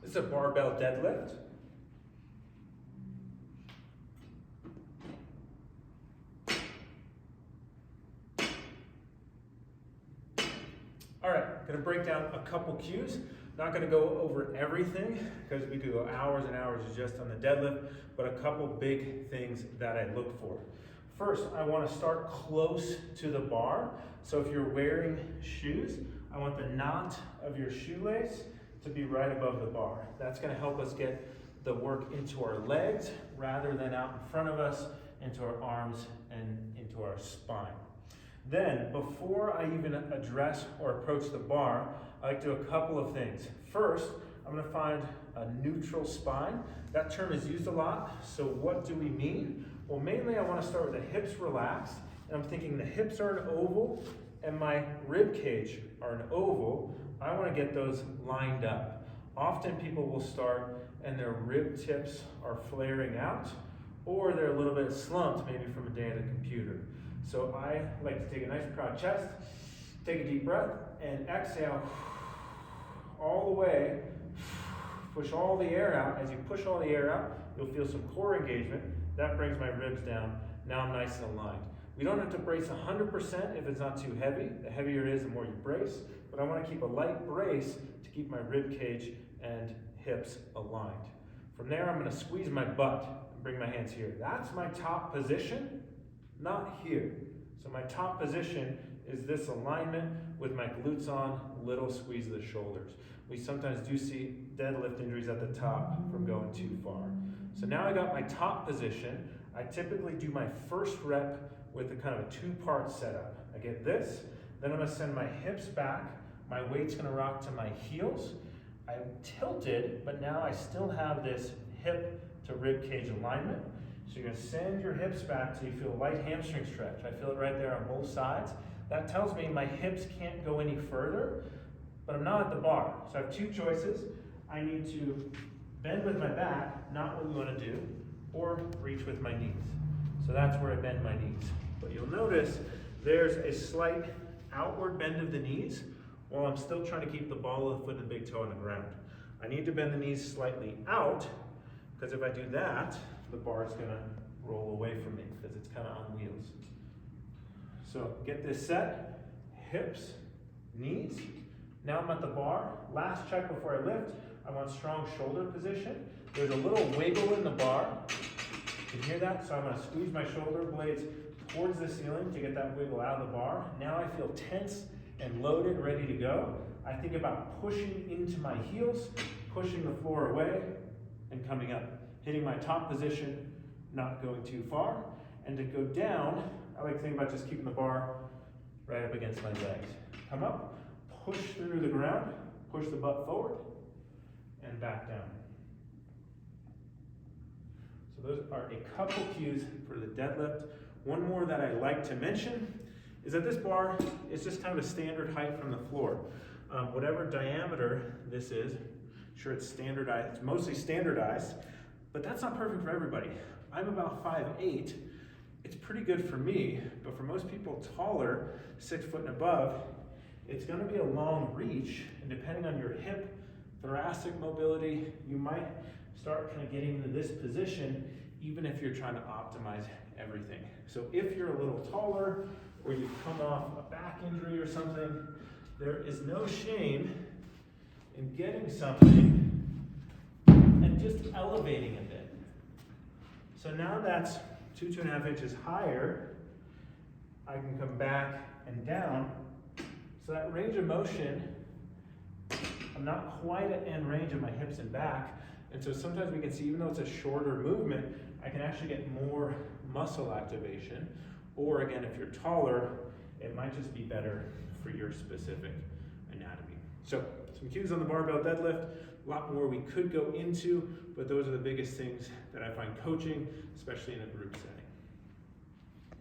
This is a barbell deadlift. All right, gonna break down a couple cues. Not gonna go over everything because we could go hours and hours just on the deadlift, but a couple big things that I look for. First, I wanna start close to the bar. So if you're wearing shoes, I want the knot of your shoelace to be right above the bar. That's gonna help us get the work into our legs rather than out in front of us, into our arms and into our spine. Then, before I even address or approach the bar, I like to do a couple of things. First, I'm gonna find a neutral spine. That term is used a lot, so what do we mean? Well, mainly I wanna start with the hips relaxed, and I'm thinking the hips are an oval, and my rib cage are an oval. I wanna get those lined up. Often people will start and their rib tips are flaring out, or they're a little bit slumped, maybe from a day at a computer. So I like to take a nice proud chest, take a deep breath, and exhale all the way. Push all the air out. As you push all the air out, you'll feel some core engagement. That brings my ribs down. Now I'm nice and aligned. We don't have to brace 100% if it's not too heavy. The heavier it is, the more you brace. But I want to keep a light brace to keep my rib cage and hips aligned. From there, I'm going to squeeze my butt and bring my hands here. That's my top position, not here. So my top position is this alignment with my glutes on, little squeeze of the shoulders. We sometimes do see deadlift injuries at the top from going too far. So now I got my top position. I typically do my first rep with a kind of a two-part setup. I get this, then I'm gonna send my hips back. My weight's gonna rock to my heels. I'm tilted, but now I still have this hip to rib cage alignment. So you're gonna send your hips back till you feel a light hamstring stretch. I feel it right there on both sides. That tells me my hips can't go any further, but I'm not at the bar. So I have two choices. I need to bend with my back, not what we wanna do, or reach with my knees. So that's where I bend my knees. But you'll notice there's a slight outward bend of the knees while I'm still trying to keep the ball of the foot and the big toe on the ground. I need to bend the knees slightly out, because if I do that, the bar is gonna roll away from me because it's kind of on wheels. So get this set, hips, knees. Now I'm at the bar. Last check before I lift, I want strong shoulder position. There's a little wiggle in the bar. You can hear that? So I'm gonna squeeze my shoulder blades towards the ceiling to get that wiggle out of the bar. Now I feel tense and loaded, ready to go. I think about pushing into my heels, pushing the floor away, and coming up. Hitting my top position, not going too far. And to go down, I like to think about just keeping the bar right up against my legs. Come up, push through the ground, push the butt forward, and back down. So those are a couple cues for the deadlift. One more that I like to mention is that this bar is just kind of a standard height from the floor. Whatever diameter this is, sure it's standardized, it's mostly standardized, but that's not perfect for everybody. I'm about 5'8". It's pretty good for me, but for most people taller, 6 foot and above, it's gonna be a long reach, and depending on your hip, thoracic mobility, you might start kind of getting into this position, even if you're trying to optimize everything. So if you're a little taller, or you've come off a back injury or something, there is no shame in getting something and just elevating a bit. So now that's 2.5 inches higher, I can come back and down. So that range of motion, I'm not quite at end range of my hips and back, and so sometimes we can see, even though it's a shorter movement, I can actually get more muscle activation. Or again, if you're taller, it might just be better for your specific anatomy. So some cues on the barbell deadlift, a lot more we could go into, but those are the biggest things that I find coaching, especially in a group setting.